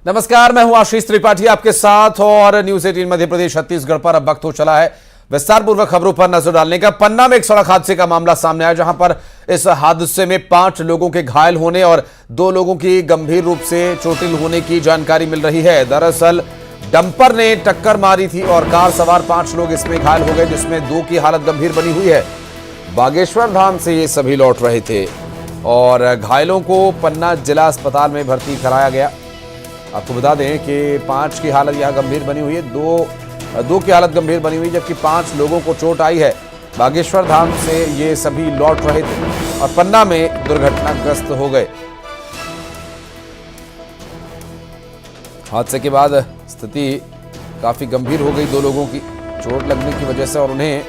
नमस्कार, मैं हूं आशीष त्रिपाठी आपके साथ और न्यूज 18 मध्य प्रदेश छत्तीसगढ़ पर अब वक्त हो चला है विस्तार पूर्वक खबरों पर नजर डालने का। पन्ना में एक सड़क हादसे का मामला सामने आया, जहां पर इस हादसे में 5 लोगों के घायल होने और 2 लोगों की गंभीर रूप से चोटिल होने की जानकारी मिल रही है। दरअसल डंपर ने टक्कर मारी थी और कार सवार 5 लोग इसमें घायल हो गए, जिसमें 2 की हालत गंभीर बनी हुई है। बागेश्वर धाम से ये सभी लौट रहे थे और घायलों को पन्ना जिला अस्पताल में भर्ती कराया गया। आपको बता दें कि 5 की हालत यहां गंभीर बनी हुई है, दो की हालत गंभीर बनी हुई, जबकि 5 लोगों को चोट आई है। बागेश्वर धाम से ये सभी लौट रहे थे और पन्ना में दुर्घटनाग्रस्त हो गए। हादसे के बाद स्थिति काफी गंभीर हो गई 2 लोगों की चोट लगने की वजह से और उन्हें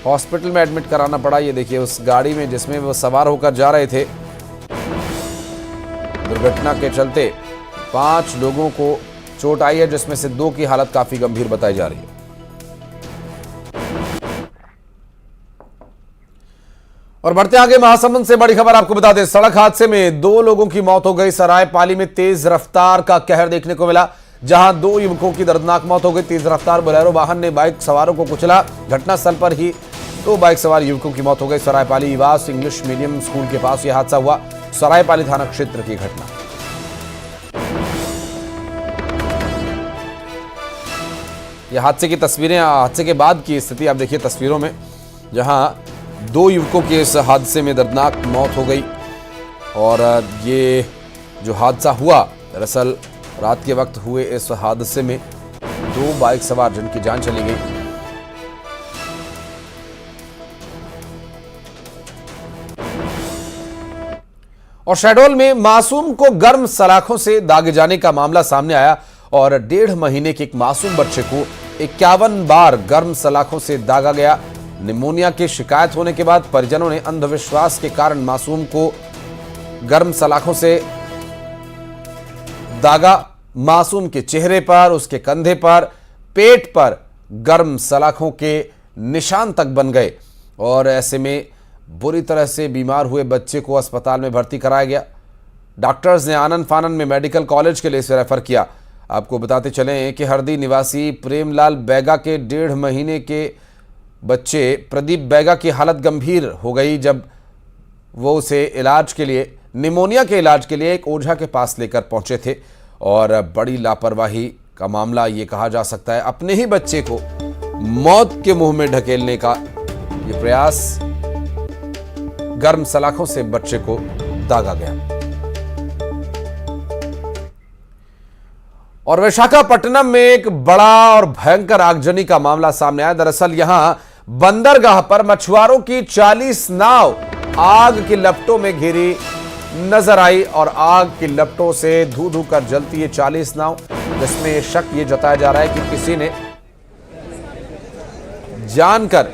हॉस्पिटल में एडमिट कराना पड़ा। ये देखिए, उस गाड़ी में जिसमें वो सवार होकर जा रहे थे, दुर्घटना के चलते 5 लोगों को चोट आई है, जिसमें से 2 की हालत काफी गंभीर बताई जा रही है। और बढ़ते आगे महासमुंद से बड़ी खबर आपको बता दें, सड़क हादसे में 2 लोगों की मौत हो गई। सरायपाली में तेज रफ्तार का कहर देखने को मिला, जहां 2 युवकों की दर्दनाक मौत हो गई। तेज रफ्तार बोलेरो वाहन ने बाइक सवारों को कुचला। घटनास्थल पर ही 2 बाइक सवार युवकों की मौत हो गई। सरायपाली इवास इंग्लिश मीडियम स्कूल के पास यह हादसा हुआ। सरायपाली थाना क्षेत्र की घटना। यह हादसे की तस्वीरें, हादसे के बाद की स्थिति आप देखिए तस्वीरों में, जहां 2 युवकों की इस हादसे में दर्दनाक मौत हो गई। और ये जो हादसा हुआ, दरअसल रात के वक्त हुए इस हादसे में 2 बाइक सवार जिनकी जान चली गई। और शहडोल में मासूम को गर्म सलाखों से दागे जाने का मामला सामने आया और 1.5 महीने के एक मासूम बच्चे को 51 बार गर्म सलाखों से दागा गया। निमोनिया की शिकायत होने के बाद परिजनों ने अंधविश्वास के कारण मासूम को गर्म सलाखों से दागा। मासूम के चेहरे पर, उसके कंधे पर, पेट पर गर्म सलाखों के निशान तक बन गए और ऐसे में बुरी तरह से बीमार हुए बच्चे को अस्पताल में भर्ती कराया गया। डॉक्टर्स ने आनंद फानन में मेडिकल कॉलेज के लिए इसे रेफर किया। आपको बताते चलें कि हरदी निवासी प्रेमलाल बैगा के 1.5 महीने के बच्चे प्रदीप बैगा की हालत गंभीर हो गई, जब वो उसे इलाज के लिए, निमोनिया के इलाज के लिए एक ओझा के पास लेकर पहुंचे थे। और बड़ी लापरवाही का मामला ये कहा जा सकता है। अपने ही बच्चे को मौत के मुंह में ढकेलने का ये प्रयास, गर्म सलाखों से बच्चे को दागा गया। और विशाखापट्टनम में एक बड़ा और भयंकर आगजनी का मामला सामने आया। दरअसल यहां बंदरगाह पर मछुआरों की 40 नाव आग की लपटों में घिरी नजर आई और आग की लपटों से धू धू कर जलती है 40 नाव, जिसमें शक ये जताया जा रहा है कि किसी ने जानकर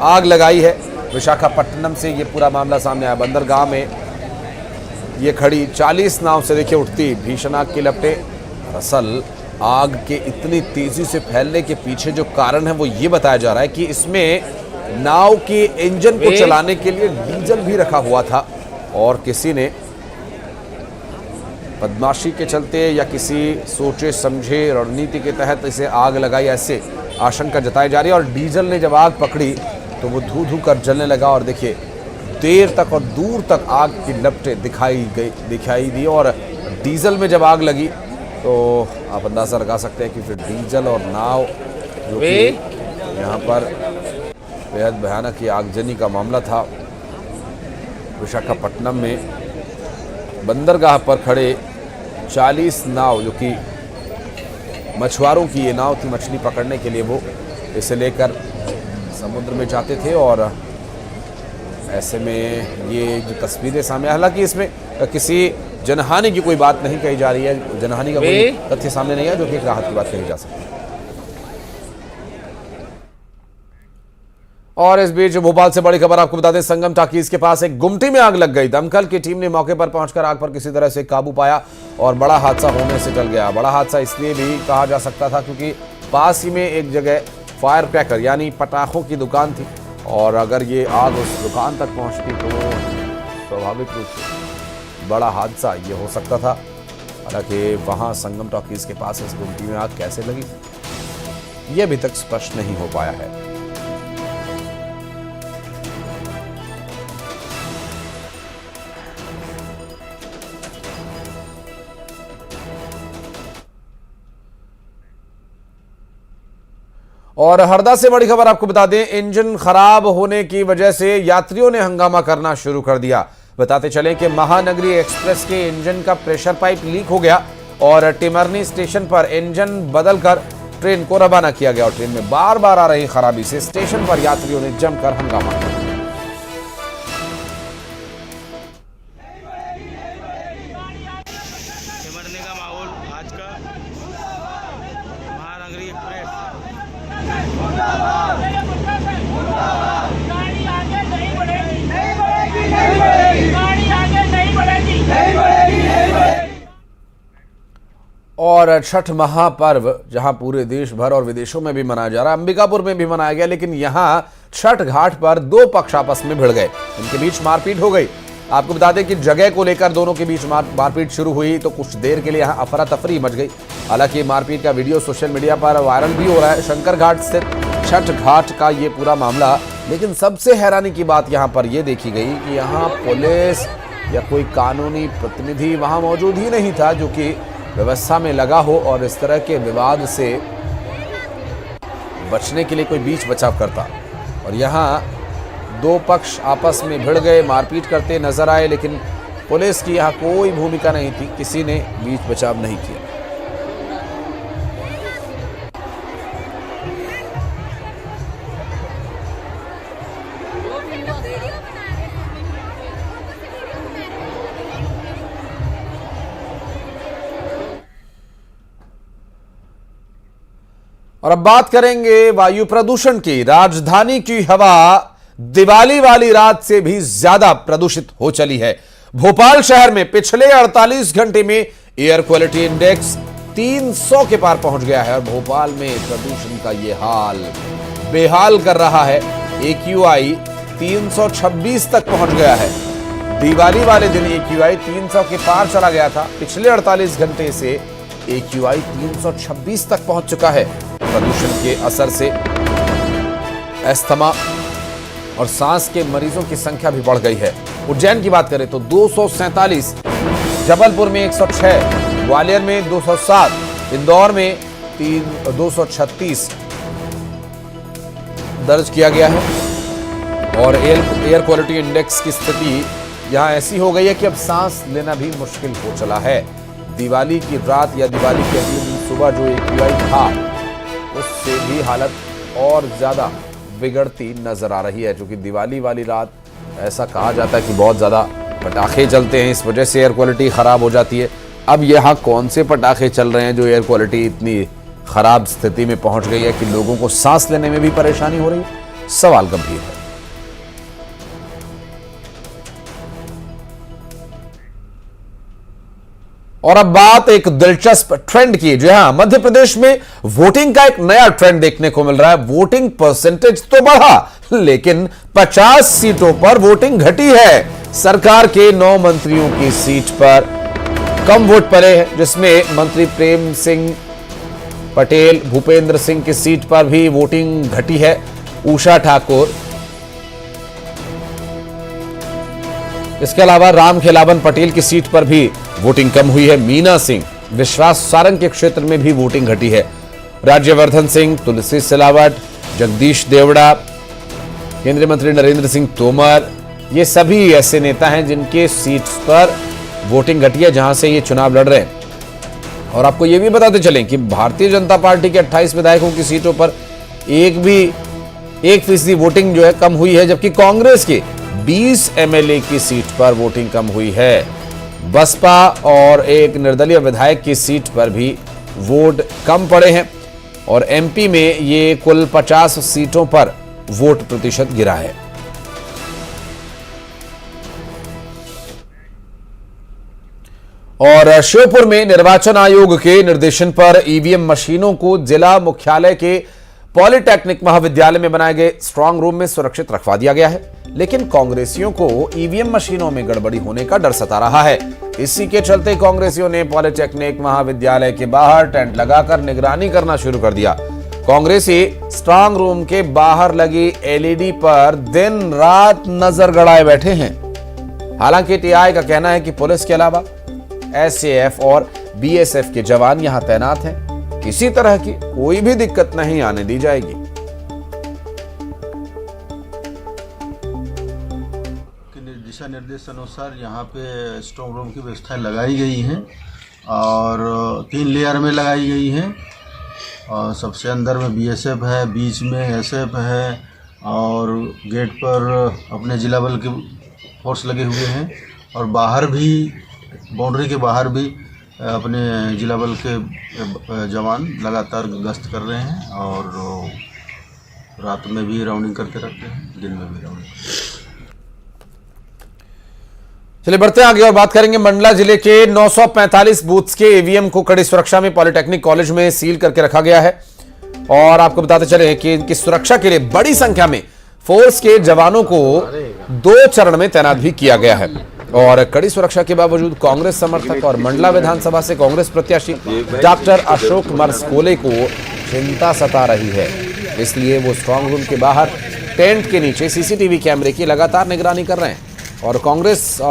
आग लगाई है। विशाखापट्टनम से ये पूरा मामला सामने आया। बंदरगाह में ये खड़ी 40 नाव से देखिए उठती भीषण आग की लपटें। दरअसल आग के इतनी तेजी से फैलने के पीछे जो कारण है वो ये बताया जा रहा है कि इसमें नाव के इंजन को चलाने के लिए डीजल भी रखा हुआ था और किसी ने बदमाशी के चलते या किसी सोचे समझे रणनीति के तहत इसे आग लगाई, ऐसे आशंका जताई जा रही है। और डीजल ने जब आग पकड़ी तो वो धू धू कर जलने लगा और देखिए देर तक और दूर तक आग की लपटें दिखाई दी। और डीजल में जब आग लगी तो आप अंदाजा लगा सकते हैं कि फिर डीजल और नाव, जो कि यहाँ पर बेहद भयानक ये आगजनी का मामला था। विशाखापट्टनम में बंदरगाह पर खड़े 40 नाव, जो कि मछुआरों की ये नाव थी, मछली पकड़ने के लिए वो इसे लेकर समुद्र में जाते थे। और ऐसे में ये जो तस्वीरें सामने, हालांकि इसमें किसी जनहानि की कोई बात नहीं कही जा रही है, जनहानि का कोई तथ्य सामने नहीं है, जो कि एक राहत की बात कही जा सकती है। और इस बीच भोपाल से बड़ी खबर आपको बता दें, संगम टाकीज के पास एक गुमटी में आग लग गई। दमकल की टीम ने मौके पर पहुंचकर आग पर किसी तरह से काबू पाया और बड़ा हादसा होने से टल गया। बड़ा हादसा इसलिए भी कहा जा सकता था क्योंकि पास ही में एक जगह फायर क्रैकर यानी पटाखों की दुकान थी और अगर ये आग उस दुकान तक पहुंचती तो स्वाभाविक रूप से बड़ा हादसा ये हो सकता था। हालांकि वहां संगम टॉकीज के पास इस गुमटी में आग कैसे लगी, यह अभी तक स्पष्ट नहीं हो पाया है। और हरदा से बड़ी खबर आपको बता दें, इंजन खराब होने की वजह से यात्रियों ने हंगामा करना शुरू कर दिया। बताते चलें कि महानगरी एक्सप्रेस के इंजन का प्रेशर पाइप लीक हो गया और टिमरनी स्टेशन पर इंजन बदलकर ट्रेन को रवाना किया गया और ट्रेन में बार बार आ रही खराबी से स्टेशन पर यात्रियों ने जमकर हंगामा किया। सिमरने का माहौल आज का महानगरी एक्सप्रेस। गाड़ी आगे नहीं बढ़ेगी, नहीं बढ़ेगी, नहीं बढ़ेगी, गाड़ी आगे नहीं बढ़ेगी, नहीं बढ़ेगी, नहीं बढ़ेगी। और छठ महापर्व जहां पूरे देश भर और विदेशों में भी मनाया जा रहा है, अंबिकापुर में भी मनाया गया, लेकिन यहां छठ घाट पर दो पक्ष आपस में भिड़ गए, इनके बीच मारपीट हो गई। आपको बता दें कि जगह को लेकर दोनों के बीच मारपीट शुरू हुई तो कुछ देर के लिए यहां अफरा तफरी मच गई। हालांकि मारपीट का वीडियो सोशल मीडिया पर वायरल भी हो रहा है। शंकर घाट स्थित छठ घाट का ये पूरा मामला, लेकिन सबसे हैरानी की बात यहां पर यह देखी गई कि यहां पुलिस या कोई कानूनी प्रतिनिधि वहां मौजूद ही नहीं था जो कि व्यवस्था में लगा हो और इस तरह के विवाद से बचने के लिए कोई बीच बचाव करता। और यहां दो पक्ष आपस में भिड़ गए, मारपीट करते नजर आए, लेकिन पुलिस की यहां कोई भूमिका नहीं थी, किसी ने बीच बचाव नहीं किया। और अब बात करेंगे वायु प्रदूषण की। राजधानी की हवा दिवाली वाली रात से भी ज्यादा प्रदूषित हो चली है। भोपाल शहर में पिछले 48 घंटे में एयर क्वालिटी इंडेक्स 300 के पार पहुंच गया है और भोपाल में प्रदूषण का यह हाल बेहाल कर रहा है। AQI 326 तक पहुंच गया है। दिवाली वाले दिन AQI 300 के पार चला गया था। पिछले 48 घंटे से AQI 326 तक पहुंच चुका है। प्रदूषण के असर से अस्थमा और सांस के मरीजों की संख्या भी बढ़ गई है। उज्जैन की बात करें तो 247, जबलपुर में 106, ग्वालियर में 207, इंदौर में 236 दर्ज किया गया है। और एयर क्वालिटी इंडेक्स की स्थिति यहां ऐसी हो गई है कि अब सांस लेना भी मुश्किल हो चला है। दिवाली की रात या दिवाली के अगले दिन सुबह जो AQI था उससे भी हालत और ज्यादा बिगड़ती नजर आ रही है, क्योंकि दिवाली वाली रात ऐसा कहा जाता है कि बहुत ज्यादा पटाखे चलते हैं, इस वजह से एयर क्वालिटी खराब हो जाती है। अब यहाँ कौन से पटाखे चल रहे हैं जो एयर क्वालिटी इतनी खराब स्थिति में पहुंच गई है कि लोगों को सांस लेने में भी परेशानी हो रही है? सवाल गंभीर है। और अब बात एक दिलचस्प ट्रेंड की। जी हां, मध्य प्रदेश में वोटिंग का एक नया ट्रेंड देखने को मिल रहा है। वोटिंग परसेंटेज तो बढ़ा, लेकिन 50 सीटों पर वोटिंग घटी है। सरकार के 9 मंत्रियों की सीट पर कम वोट पड़े हैं, जिसमें मंत्री प्रेम सिंह पटेल, भूपेंद्र सिंह की सीट पर भी वोटिंग घटी है। उषा ठाकुर, इसके अलावा राम खेलावन पटेल की सीट पर भी वोटिंग कम हुई है। मीना सिंह, विश्वास सारंग के क्षेत्र में भी वोटिंग घटी है। राज्यवर्धन सिंह, तुलसी सिलावट, जगदीश देवड़ा, केंद्रीय मंत्री नरेंद्र सिंह तोमर, ये सभी ऐसे नेता हैं जिनके सीट्स पर वोटिंग घटी है, जहां से ये चुनाव लड़ रहे हैं। और आपको ये भी बताते चलें कि भारतीय जनता पार्टी के 28 विधायकों की सीटों पर 1% वोटिंग जो है कम हुई है, जबकि कांग्रेस के 20 MLA की सीट पर वोटिंग कम हुई है। बसपा और एक निर्दलीय विधायक की सीट पर भी वोट कम पड़े हैं और MP में ये कुल 50 सीटों पर वोट प्रतिशत गिरा है। और श्योपुर में निर्वाचन आयोग के निर्देशन पर EVM मशीनों को जिला मुख्यालय के पॉलिटेक्निक महाविद्यालय में बनाए गए स्ट्रांग रूम में सुरक्षित रखवा दिया गया है, लेकिन कांग्रेसियों को EVM मशीनों में गड़बड़ी होने का डर सता रहा है। इसी के चलते कांग्रेसियों ने पॉलिटेक्निक महाविद्यालय के बाहर टेंट लगाकर निगरानी करना शुरू कर दिया। कांग्रेसी स्ट्रांग रूम के बाहर लगी एलईडी पर दिन रात नजर गड़ाए बैठे हैं। हालांकि टीआई का कहना है कि पुलिस के अलावा एसएएफ और बीएसएफ के जवान यहां तैनात हैं। किसी तरह की कोई भी दिक्कत नहीं आने दी जाएगी। दिशा निर्देश अनुसार यहाँ पे स्ट्रांग रूम की व्यवस्थाएं लगाई गई हैं और 3 लेयर में लगाई गई हैं। और सबसे अंदर में बीएसएफ है, बीच में एसएफ है और गेट पर अपने जिला बल के फोर्स लगे हुए हैं और बाहर भी बाउंड्री के बाहर भी अपने जिला बल के जवान लगातार गश्त कर रहे हैं और रात में भी राउंडिंग करते रहते हैं, दिन में भी राउंडिंग। चलिए बढ़ते हैं आगे और बात करेंगे मंडला जिले के 945 बूथ्स के ईवीएम को कड़ी सुरक्षा में पॉलिटेक्निक कॉलेज में सील करके रखा गया है। और आपको बताते चले कि इनकी सुरक्षा के लिए बड़ी संख्या में फोर्स के जवानों को 2 चरण में तैनात भी किया गया है। और कड़ी सुरक्षा के बावजूद कांग्रेस समर्थक और मंडला विधानसभा से कांग्रेस प्रत्याशी डॉक्टर अशोक मरसकोले को चिंता सता रही है। इसलिए वो स्ट्रांग रूम के बाहर टेंट के नीचे सीसीटीवी कैमरे की लगातार निगरानी कर रहे हैं। और कांग्रेसियों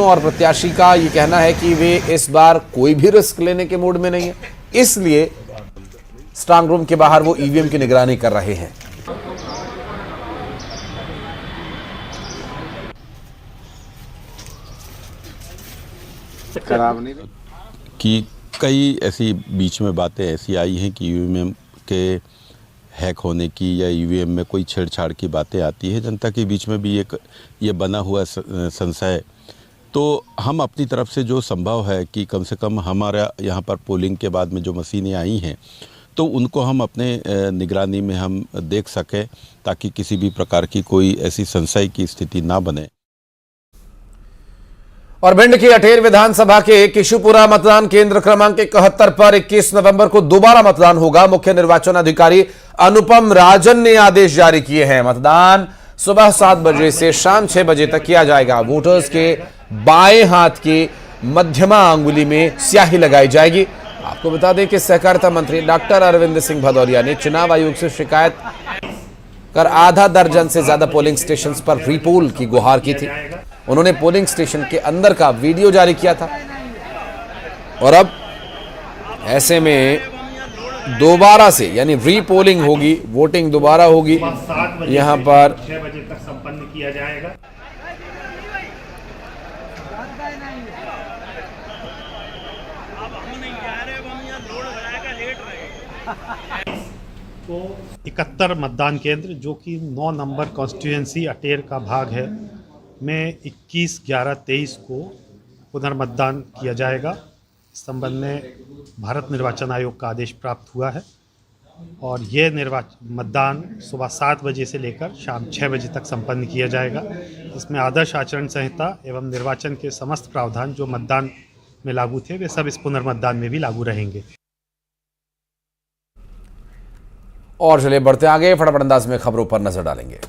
और प्रत्याशी का ये कहना है कि वे इस बार कोई भी रिस्क लेने के मूड में नहीं है, इसलिए स्ट्रांग रूम के बाहर वो ईवीएम की निगरानी कर रहे हैं। कि कई ऐसी बीच में बातें ऐसी आई हैं कि ईवीएम के हैक होने की या ईवीएम में कोई छेड़छाड़ की बातें आती है। जनता के बीच में भी एक ये बना हुआ संशय। तो हम अपनी तरफ से जो संभव है कि कम से कम हमारा यहाँ पर पोलिंग के बाद में जो मशीनें आई हैं तो उनको हम अपने निगरानी में हम देख सकें ताकि किसी भी प्रकार की कोई ऐसी संशय की स्थिति ना बने। और भिंड की अटेर विधानसभा के किशुपुरा मतदान केंद्र क्रमांक 71 पर 21 नवंबर को दोबारा मतदान होगा। मुख्य निर्वाचन अधिकारी अनुपम राजन ने आदेश जारी किए हैं। मतदान सुबह 7 बजे से शाम 6 बजे तक किया जाएगा। वोटर्स के बाएं हाथ की मध्यमा अंगुली में स्याही लगाई जाएगी। आपको बता दें कि सहकारिता मंत्री डॉक्टर अरविंद सिंह भदौरिया ने चुनाव आयोग से शिकायत कर आधा दर्जन से ज्यादा पोलिंग स्टेशंस पर रीपोल की गुहार की थी। उन्होंने पोलिंग स्टेशन के अंदर का वीडियो जारी किया था और अब ऐसे में दोबारा से यानी रीपोलिंग होगी, वोटिंग दोबारा होगी। यहां पर 6 बजे तक संपन्न किया जाएगा। तो 71 मतदान केंद्र जो कि 9 नंबर कॉन्स्टिट्यूएंसी अटेर का भाग है में 21/11/23 को पुनर्मतदान किया जाएगा। इस संबंध में भारत निर्वाचन आयोग का आदेश प्राप्त हुआ है और ये मतदान सुबह 7 बजे से लेकर शाम 6 बजे तक संपन्न किया जाएगा। इसमें आदर्श आचरण संहिता एवं निर्वाचन के समस्त प्रावधान जो मतदान में लागू थे वे सब इस पुनर्मतदान में भी लागू रहेंगे। और चलिए बढ़ते आगे, फटाफट अंदाज में खबरों पर नजर डालेंगे।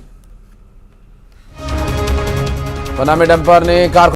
पन्ना में डंपर ने कार